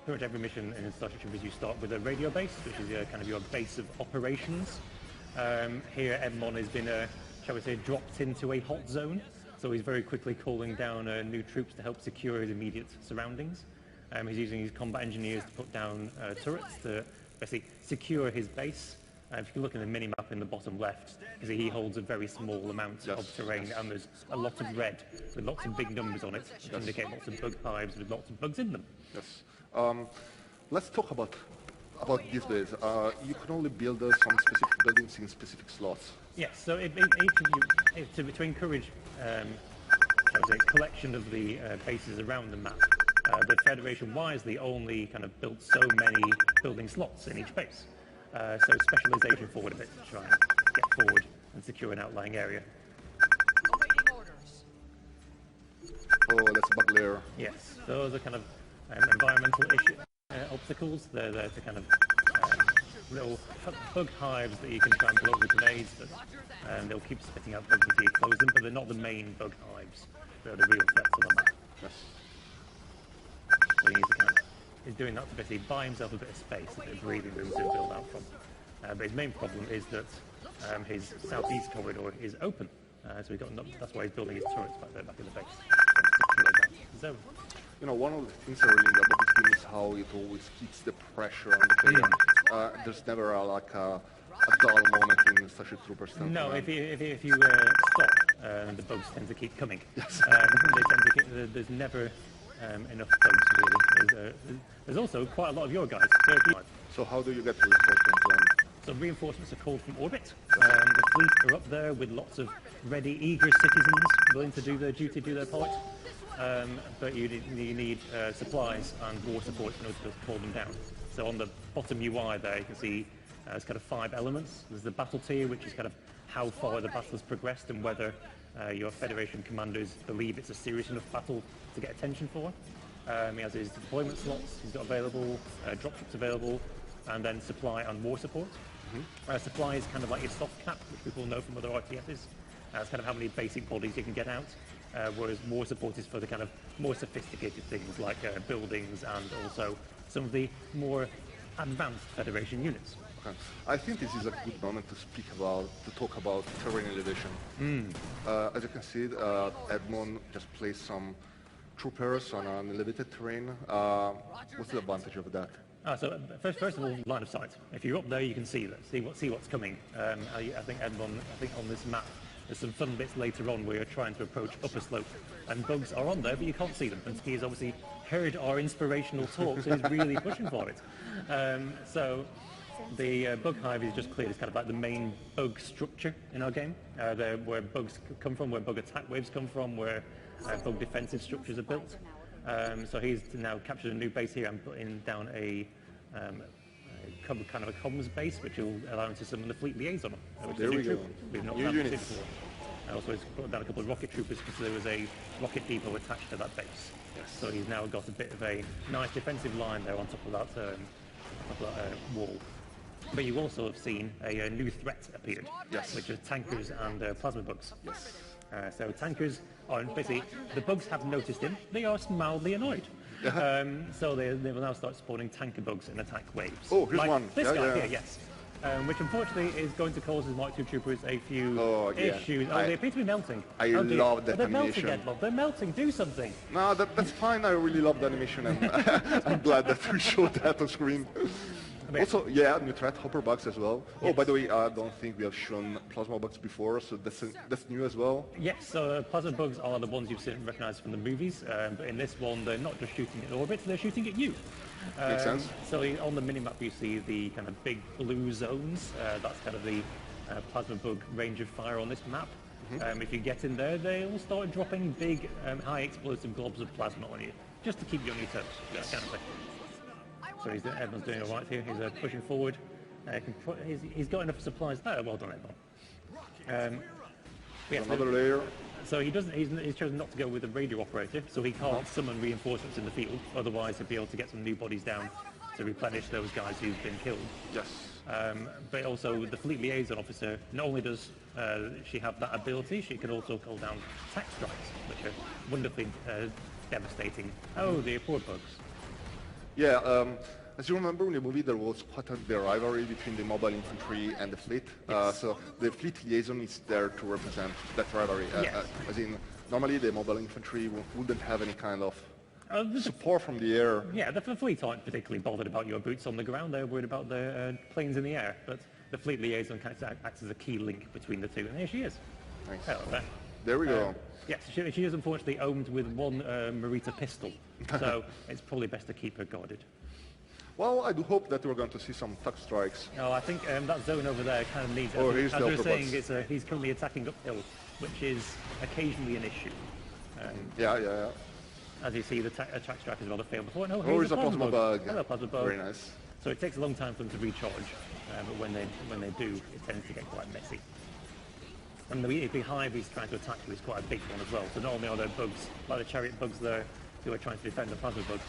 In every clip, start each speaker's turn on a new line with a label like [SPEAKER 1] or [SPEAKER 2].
[SPEAKER 1] pretty much every mission in Starship Troopers you start with a radio base, which is kind of your base of operations. Here Edmond has been, shall we say, dropped into a hot zone, so he's very quickly calling down new troops to help secure his immediate surroundings. He's using his combat engineers to put down turrets to basically secure his base. If you can look at the mini-map in the bottom left, you see he holds a very small amount of terrain, and there's a lot of red with lots of big numbers on it, which indicate lots of bug hives with lots of bugs in them.
[SPEAKER 2] Yes. Let's talk about these days. You can only build some specific buildings in specific slots.
[SPEAKER 1] Yes, so each of you, to encourage collection of the bases around the map, the Federation wisely only kind of built so many building slots in each base. So specialization forward a bit to try and get forward and secure an outlying area.
[SPEAKER 2] Oh, that's a bug layer.
[SPEAKER 1] Yes, those are kind of environmental obstacles. They're to kind of little bug hives that you can try and blow with grenades, but they'll keep spitting out bugs until you close them, but they're not the main bug hives. They're the real threats on the map.
[SPEAKER 2] Yes.
[SPEAKER 1] So he's doing that to basically buy himself a bit of space, a bit of breathing room to build out from. But his main problem is that his southeast corridor is open. So that's why he's building his turrets back there, back in the base. So,
[SPEAKER 2] you know, one of the things I really love about this game is how it always keeps the pressure on the player. There's never a dull moment in Starship Troopers.
[SPEAKER 1] No, if you stop, the bugs tend to keep coming.
[SPEAKER 2] Yes.
[SPEAKER 1] There's never enough bugs, really. There's also quite a lot of your guys.
[SPEAKER 2] So how do you get reinforcements?
[SPEAKER 1] So reinforcements are called from orbit. The fleet are up there with lots of ready, eager citizens willing to do their duty, do their part. But you need supplies and war support in order to pull them down. So on the bottom UI there, you can see there's kind of 5 elements. There's the battle tier, which is kind of how far the battle has progressed and whether your Federation commanders believe it's a serious enough battle to get attention for. He has his deployment slots he's got available, dropships available, and then supply and war support. Supply is kind of like your soft cap, which people know from other RTSs. It's kind of how many basic bodies you can get out, whereas war support is for the kind of more sophisticated things like buildings and also some of the more advanced Federation units.
[SPEAKER 2] Okay. I think this is a good moment to talk about terrain elevation. As you can see, Edmond just placed some troopers on an elevated terrain. What's the advantage of that?
[SPEAKER 1] So first of all, line of sight. If you're up there, you can see what's coming. I think on this map, there's some fun bits later on where you're trying to approach upper slope, and bugs are on there, but you can't see them. And he has obviously heard our inspirational talks and is really pushing for it. So the bug hive is just cleared. It's kind of like the main bug structure in our game, where bugs come from, where bug attack waves come from, where bug defensive structures are built. So he's now captured a new base here and putting down a kind of a comms base, which will allow him to summon the fleet liaison.
[SPEAKER 2] There we go.
[SPEAKER 1] We've not done this before. Also, he's put down a couple of rocket troopers because there was a rocket depot attached to that base.
[SPEAKER 2] Yes.
[SPEAKER 1] So he's now got a bit of a nice defensive line there on top of that, wall. But you also have seen a new threat appeared, which is tankers and plasma bugs.
[SPEAKER 2] Yes.
[SPEAKER 1] So tankers are basically, the bugs have noticed him. They are mildly annoyed. So they will now start spawning tanker bugs and attack waves.
[SPEAKER 2] Oh, here's
[SPEAKER 1] like
[SPEAKER 2] one.
[SPEAKER 1] This guy here, yes. Which unfortunately is going to cause his Mark II troopers a few issues. They appear to be melting.
[SPEAKER 2] I love that
[SPEAKER 1] they're
[SPEAKER 2] animation.
[SPEAKER 1] Melting, Edmond. They're melting. Do something.
[SPEAKER 2] No, that's fine. I really love the animation, and I'm glad that we showed that on screen. Also, new threat, hopper bugs as well. Yes. Oh, by the way, I don't think we have shown plasma bugs before, so that's new as well.
[SPEAKER 1] Yes, so plasma bugs are the ones you've recognized from the movies, but in this one, they're not just shooting at orbit, they're shooting at you.
[SPEAKER 2] Makes sense.
[SPEAKER 1] So on the minimap, you see the kind of big blue zones. That's kind of the plasma bug range of fire on this map. If you get in there, they will start dropping big, high explosive globs of plasma on you, just to keep you on your toes. Yes. That kind of thing. So Edmond's doing all right here. He's pushing forward. He's got enough supplies there. Well done, Edmond.
[SPEAKER 2] Another layer.
[SPEAKER 1] So he's chosen not to go with a radio operator, so he can't summon reinforcements in the field. Otherwise, he'll be able to get some new bodies down to replenish those guys who've been killed.
[SPEAKER 2] Yes.
[SPEAKER 1] But also, the fleet liaison officer, not only does she have that ability, she can also call down attack strikes, which are wonderfully devastating. Oh, the poor bugs.
[SPEAKER 2] Yeah, as you remember in the movie, there was quite a big rivalry between the mobile infantry and the fleet.
[SPEAKER 1] Yes.
[SPEAKER 2] So the fleet liaison is there to represent that rivalry.
[SPEAKER 1] Yes.
[SPEAKER 2] As in, normally the mobile infantry wouldn't have any kind of
[SPEAKER 1] The-
[SPEAKER 2] support from the air.
[SPEAKER 1] Yeah, the fleet aren't particularly bothered about your boots on the ground. They're worried about the planes in the air. But the fleet liaison kind of acts as a key link between the two. And here she is.
[SPEAKER 2] Nice.
[SPEAKER 1] Hello there.
[SPEAKER 2] There we go.
[SPEAKER 1] Yes, she is unfortunately owned with one Marita pistol. So it's probably best to keep her guarded.
[SPEAKER 2] Well, I do hope that we're going to see some tuck strikes.
[SPEAKER 1] No, I think that zone over there kind of needs,
[SPEAKER 2] Oh,
[SPEAKER 1] as
[SPEAKER 2] here's
[SPEAKER 1] we
[SPEAKER 2] the
[SPEAKER 1] were
[SPEAKER 2] upper
[SPEAKER 1] saying,
[SPEAKER 2] box.
[SPEAKER 1] he's currently attacking uphill, which is occasionally an issue.
[SPEAKER 2] Yeah.
[SPEAKER 1] As you see, the attack strike has rather failed before. No,
[SPEAKER 2] Oh,
[SPEAKER 1] here's
[SPEAKER 2] here's a plasma bug.
[SPEAKER 1] Hello, plasma bug.
[SPEAKER 2] Very nice.
[SPEAKER 1] So it takes a long time for them to recharge, but when they do, it tends to get quite messy. And the hive he's trying to attack you is quite a big one as well. So not only are there bugs, like the chariot bugs there, who are trying to defend the plasma bug.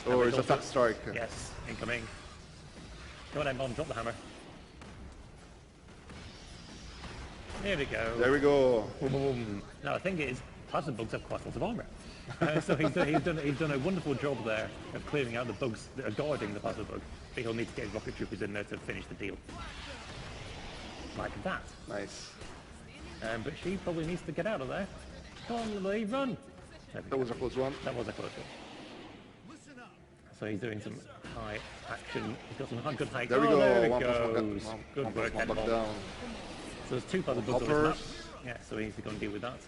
[SPEAKER 2] Oh,
[SPEAKER 1] and
[SPEAKER 2] it's a
[SPEAKER 1] also-
[SPEAKER 2] tuck strike.
[SPEAKER 1] Yes, incoming. Go on, Mom, drop the hammer. There we go.
[SPEAKER 2] There we go.
[SPEAKER 1] Boom. Now the thing is, plasma bugs have quite a lot of armor. So he's done a wonderful job there of clearing out the bugs that are guarding the plasma bug. But he'll need to get his rocket troopers in there to finish the deal. Like that.
[SPEAKER 2] Nice.
[SPEAKER 1] But she probably needs to get out of there. Come on, Lily, run! There we
[SPEAKER 2] That
[SPEAKER 1] go.
[SPEAKER 2] was a close one.
[SPEAKER 1] That was a close one. So he's doing some high action. He's got some good height.
[SPEAKER 2] There we
[SPEAKER 1] Oh,
[SPEAKER 2] go.
[SPEAKER 1] there it
[SPEAKER 2] One plus one
[SPEAKER 1] goes.
[SPEAKER 2] one
[SPEAKER 1] Good
[SPEAKER 2] plus
[SPEAKER 1] work,
[SPEAKER 2] one back
[SPEAKER 1] Edmond.
[SPEAKER 2] down.
[SPEAKER 1] So there's two plasma bugs on this map.
[SPEAKER 2] Hoppers.
[SPEAKER 1] Yeah, so he needs to go and deal with that.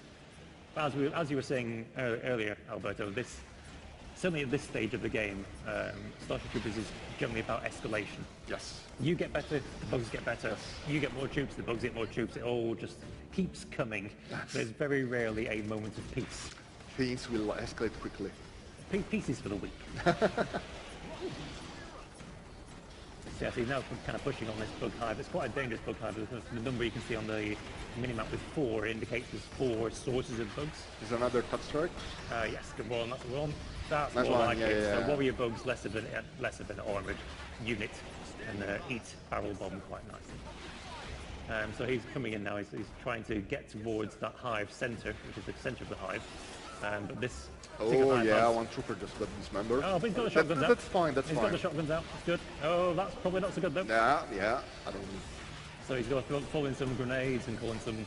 [SPEAKER 1] But as you were saying earlier, Alberto, certainly at this stage of the game, Starship Troopers is generally about escalation.
[SPEAKER 2] Yes.
[SPEAKER 1] You get better, the bugs get better. You get more troops, the bugs get more troops. It all just keeps coming. There's very rarely a moment of peace.
[SPEAKER 2] Things will escalate quickly.
[SPEAKER 1] Peace is for the weak. So yeah, so he's now kind of pushing on this bug hive. It's quite a dangerous bug hive because the number you can see on the minimap with 4 indicates there's 4 sources of bugs.
[SPEAKER 2] Is another tuck strike?
[SPEAKER 1] Yes, good one, that's the one. That's
[SPEAKER 2] Nice
[SPEAKER 1] more
[SPEAKER 2] one,
[SPEAKER 1] like
[SPEAKER 2] yeah,
[SPEAKER 1] it.
[SPEAKER 2] yeah,
[SPEAKER 1] So
[SPEAKER 2] yeah.
[SPEAKER 1] warrior bugs, less of an armoured unit, and eat barrel bomb quite nicely. So he's coming in now. He's trying to get towards that hive centre, which is the centre of the hive. But this particular
[SPEAKER 2] Oh
[SPEAKER 1] hive
[SPEAKER 2] yeah,
[SPEAKER 1] has-
[SPEAKER 2] one trooper just got dismembered.
[SPEAKER 1] Oh, but he's got the shotguns out.
[SPEAKER 2] That's fine, that's
[SPEAKER 1] He's
[SPEAKER 2] fine.
[SPEAKER 1] got the shotguns out. That's good. Oh, that's probably not so good though.
[SPEAKER 2] Yeah, I don't...
[SPEAKER 1] So he's got to pull in some grenades and calling some.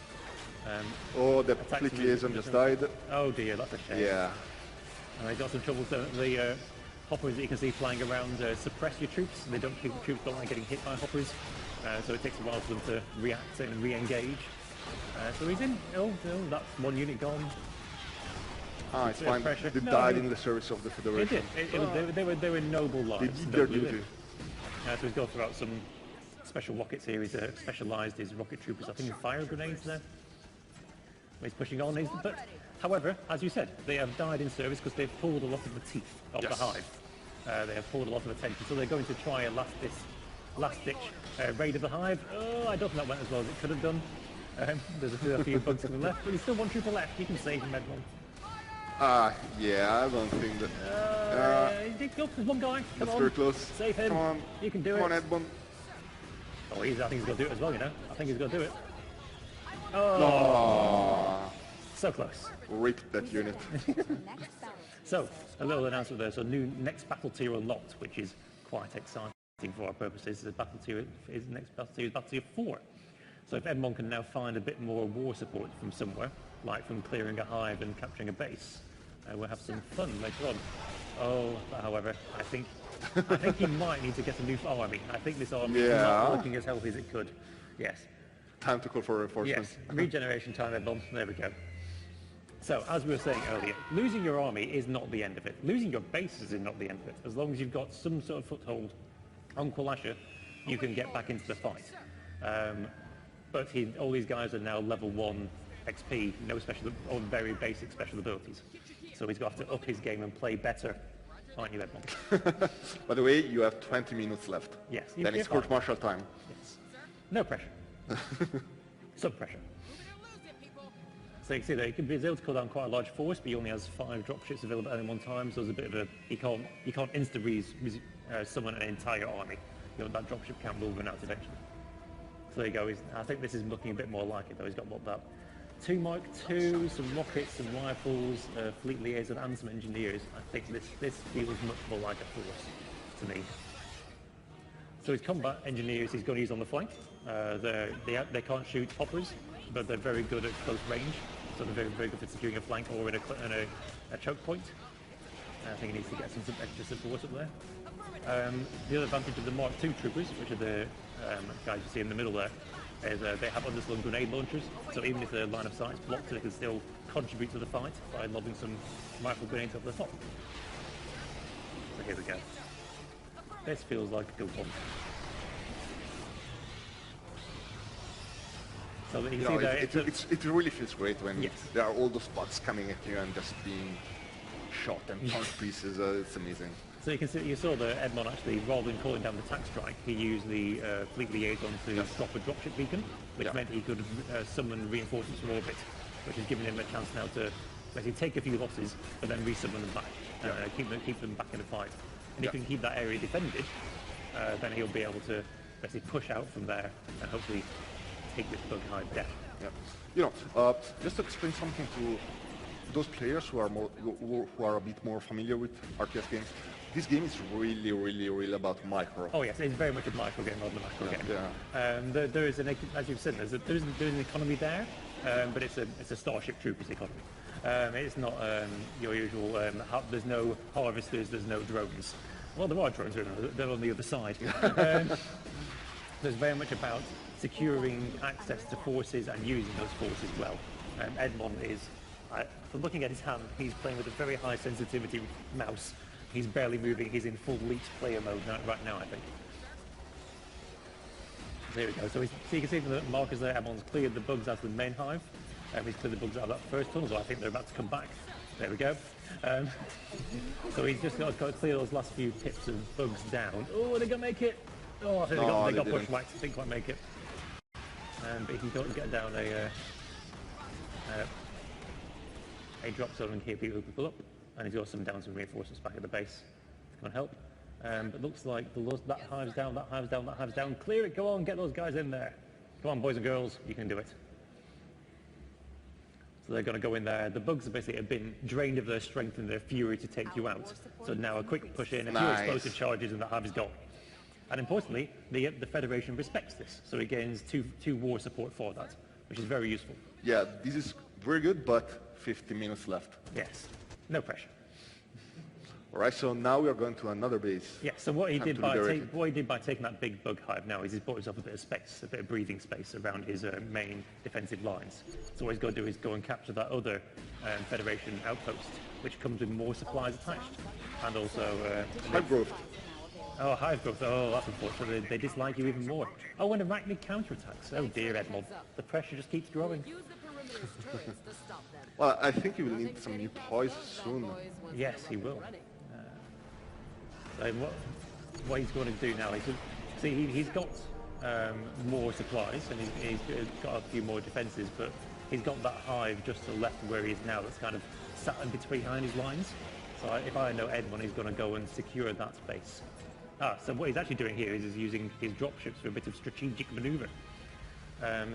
[SPEAKER 2] Oh, the
[SPEAKER 1] Attacks
[SPEAKER 2] fleet
[SPEAKER 1] with-
[SPEAKER 2] liaison just died.
[SPEAKER 1] Oh dear, that's a shame.
[SPEAKER 2] Yeah.
[SPEAKER 1] And they've got some trouble. The hoppers that you can see flying around suppress your troops. They don't. Troops don't like getting hit by hoppers, so it takes a while for them to react and re-engage. So he's in. Oh, that's one unit gone.
[SPEAKER 2] Ah, it's
[SPEAKER 1] Bit of
[SPEAKER 2] fine.
[SPEAKER 1] pressure.
[SPEAKER 2] They
[SPEAKER 1] No,
[SPEAKER 2] died
[SPEAKER 1] he-
[SPEAKER 2] in the service of the
[SPEAKER 1] They
[SPEAKER 2] Federation.
[SPEAKER 1] did. They were noble
[SPEAKER 2] They
[SPEAKER 1] lives.
[SPEAKER 2] did their
[SPEAKER 1] nobly
[SPEAKER 2] duty.
[SPEAKER 1] lived. So he's got throughout some special rockets here. He's specialised his rocket troopers. I think in fire grenades there. He's pushing on. But however, as you said, they have died in service because they've pulled a lot of the teeth of the
[SPEAKER 2] Yes.
[SPEAKER 1] hive. They have pulled a lot of attention, so they're going to try a last-ditch raid of the hive. Oh, I don't think that went as well as it could have done. There's a few bugs to the left, but there's still one trooper left. You can save him, Edmond.
[SPEAKER 2] Yeah, I don't think that...
[SPEAKER 1] There's one guy. Come
[SPEAKER 2] That's
[SPEAKER 1] on.
[SPEAKER 2] very close.
[SPEAKER 1] Save him.
[SPEAKER 2] Come on.
[SPEAKER 1] You can do
[SPEAKER 2] Come
[SPEAKER 1] it.
[SPEAKER 2] on, Edmund.
[SPEAKER 1] Oh, I think he's going to do it as well, you know. I think he's going to do it.
[SPEAKER 2] Oh,
[SPEAKER 1] So close.
[SPEAKER 2] rip that unit.
[SPEAKER 1] So, a little announcement there. So, new next battle tier unlocked, which is quite exciting for our purposes. The battle tier next battle tier is battle tier 4. So, if Edmond can now find a bit more war support from somewhere, like from clearing a hive and capturing a base, we'll have some fun later on. Oh, however, I think he might need to get a new army. I think this army is
[SPEAKER 2] Yeah.
[SPEAKER 1] not looking as healthy as it could. Yes.
[SPEAKER 2] Time to call for reinforcements.
[SPEAKER 1] Yes, regeneration time, Edmond. There we go. So, as we were saying earlier, losing your army is not the end of it. Losing your bases is not the end of it. As long as you've got some sort of foothold on Kwalasha, you can get back into the fight. But all these guys are now level 1 XP, no special, or very basic special abilities. So he's got to up his game and play better, aren't you, Edmond?
[SPEAKER 2] By the way, you have 20 minutes left.
[SPEAKER 1] Yes.
[SPEAKER 2] Then it's court martial time.
[SPEAKER 1] Yes. No pressure. Some pressure. So you can see that he's able to call down quite a large force, but he only has 5 dropships available at any one time, so there's a bit of a... You can't summon an entire army. That dropship count will run out eventually. So there you go. I think this is looking a bit more like it, though. He's got what, that 2 Mark II, some rockets, some rifles, fleet liaison, and some engineers. I think this feels much more like a force. to me. So his combat engineers he's going to use on the flank. They can't shoot hoppers, but they're very good at close range. So they're very, very good for securing a flank or in a choke point. I think he needs to get some extra support up there. The other advantage of the Mark II troopers, which are the guys you see in the middle there, is they have underslung grenade launchers. So even if their line of sight is blocked, they can still contribute to the fight by lobbing some rifle grenades up the top. So here we go. This feels like a good one. So that you see there,
[SPEAKER 2] it really feels great when
[SPEAKER 1] yes.
[SPEAKER 2] there are all those bots coming at you and just being shot and torn to pieces. It's amazing.
[SPEAKER 1] So you can see, you saw that Edmond actually, rather than calling down the attack strike, he used the fleet liaison to drop a dropship beacon, which meant he could summon reinforcements from orbit, which has given him a chance now to basically take a few losses, but then resummon them back, keep them back in the fight. And if he can keep that area defended, then he'll be able to basically push out from there and hopefully take this bug hive down.
[SPEAKER 2] Yeah. You know, just to explain something to those players who are a bit more familiar with RTS games, this game is really about micro.
[SPEAKER 1] Oh yes, it's very much a micro game rather than a macro game. Yeah. There is as you've said, there's an economy there, but it's a Starship Troopers economy. It's not your usual. There's no harvesters, there's no drones. Well, there are drones, they're on the other side. There's very much about securing access to forces and using those forces well. Edmond is, from looking at his hand, he's playing with a very high sensitivity mouse. He's barely moving, he's in full leech player mode right now, I think. There we go. So you can see from the markers there, Edmond's cleared the bugs out of the main hive. He's cleared the bugs out of that first tunnel, so I think they're about to come back. There we go. So he's just got to clear those last few tips of bugs down. Oh, are they going to make it? Oh, I think they got bushwhacked. Didn't quite make it. But he can get down a drop zone and hear people up. And he's got some down some reinforcements back at the base to come and help. But looks like that hive's down, that hive's down, that hive's down. Clear it, go on, get those guys in there. Come on, boys and girls, you can do it. So they're going to go in there. The bugs basically have been drained of their strength and their fury to take you out. So now a quick push in, a few explosive charges, and the hive is gone. And importantly, the Federation respects this. So it gains two war support for that, which is very useful.
[SPEAKER 2] Yeah, this is very good, but 50 minutes left.
[SPEAKER 1] Yes, no pressure.
[SPEAKER 2] All right, so now we are going to another base.
[SPEAKER 1] Yeah, so what he did by taking that big bug hive now is he's bought himself a bit of space, a bit of breathing space around his main defensive lines. So what he's got to do is go and capture that other Federation outpost, which comes with more supplies attached, and also...
[SPEAKER 2] hive growth.
[SPEAKER 1] Oh, hive growth. Oh, that's unfortunate. They dislike you even more. Oh, and arachnid counterattacks. Oh dear, Edmond. The pressure just keeps growing.
[SPEAKER 2] Well, I think he will need some new toys soon.
[SPEAKER 1] Yes, he will. So what he's going to do now is, he's got more supplies and he's got a few more defences, but he's got that hive just to the left of where he is now that's kind of sat in behind his lines. So if I know Edmond, he's going to go and secure that space. So what he's actually doing here is he's using his dropships for a bit of strategic manoeuvre.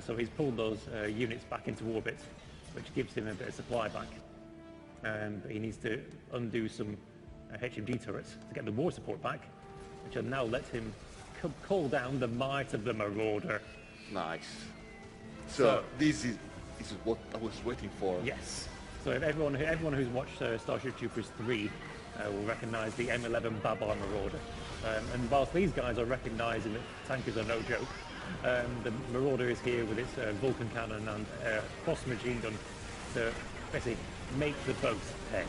[SPEAKER 1] So he's pulled those units back into orbit, which gives him a bit of supply back. But he needs to undo some HMG turrets to get the war support back, which will now let him call down the might of the Marauder.
[SPEAKER 2] Nice. So this is what I was waiting for.
[SPEAKER 1] Yes. So if everyone who's watched Starship Troopers 3 will recognise the M11 Babar Marauder. And whilst these guys are recognising that tankers are no joke, the Marauder is here with its Vulcan cannon and cross machine gun to basically make the bugs pay.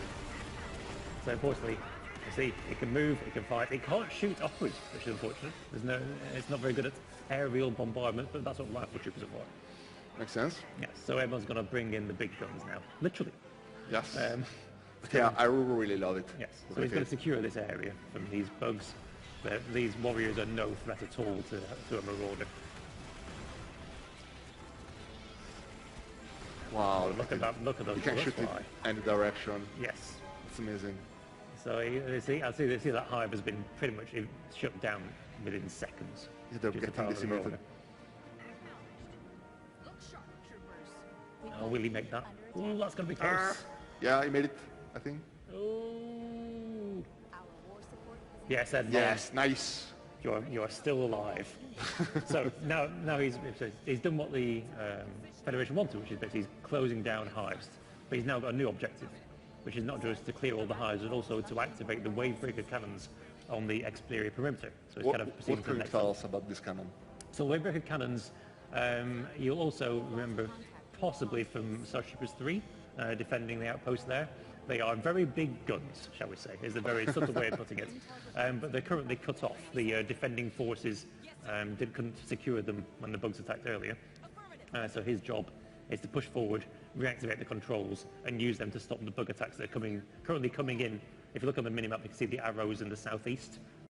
[SPEAKER 1] So unfortunately, you see, it can move, it can fight, it can't shoot upwards, which is unfortunate. It's not very good at aerial bombardment, but that's what rifle troopers are for.
[SPEAKER 2] Makes sense.
[SPEAKER 1] Yes, so everyone's going to bring in the big guns now, literally.
[SPEAKER 2] Yes. Yeah, I really love it.
[SPEAKER 1] Yes, so he's going to secure this area from these bugs. These warriors are no threat at all to a Marauder.
[SPEAKER 2] Wow,
[SPEAKER 1] look at that! Look at those.
[SPEAKER 2] You can shoot it any direction.
[SPEAKER 1] Yes,
[SPEAKER 2] it's amazing.
[SPEAKER 1] So you see that hive has been pretty much shut down within seconds.
[SPEAKER 2] Yeah, they're getting decimated.
[SPEAKER 1] Oh, will he make that? Oh, that's going to be close.
[SPEAKER 2] Yeah, he made it, I think.
[SPEAKER 1] Oh. Yes, Edmond.
[SPEAKER 2] Yes, nice.
[SPEAKER 1] You're still alive. So now he's done what the Federation wanted, which is basically he's closing down hives. But he's now got a new objective, which is not just to clear all the hives, but also to activate the wavebreaker cannons on the exterior perimeter. So it's kind of proceeding
[SPEAKER 2] What
[SPEAKER 1] to the
[SPEAKER 2] can you
[SPEAKER 1] next
[SPEAKER 2] tell
[SPEAKER 1] level.
[SPEAKER 2] us about this cannon?
[SPEAKER 1] So wavebreaker cannons, you'll also remember possibly from Starship 3, defending the outpost there. They are very big guns, shall we say, is a very subtle way of putting it. But they're currently cut off. The defending forces couldn't secure them when the bugs attacked earlier. So his job is to push forward, reactivate the controls, and use them to stop the bug attacks that are currently coming in. If you look on the minimap, you can see the arrows in the southeast.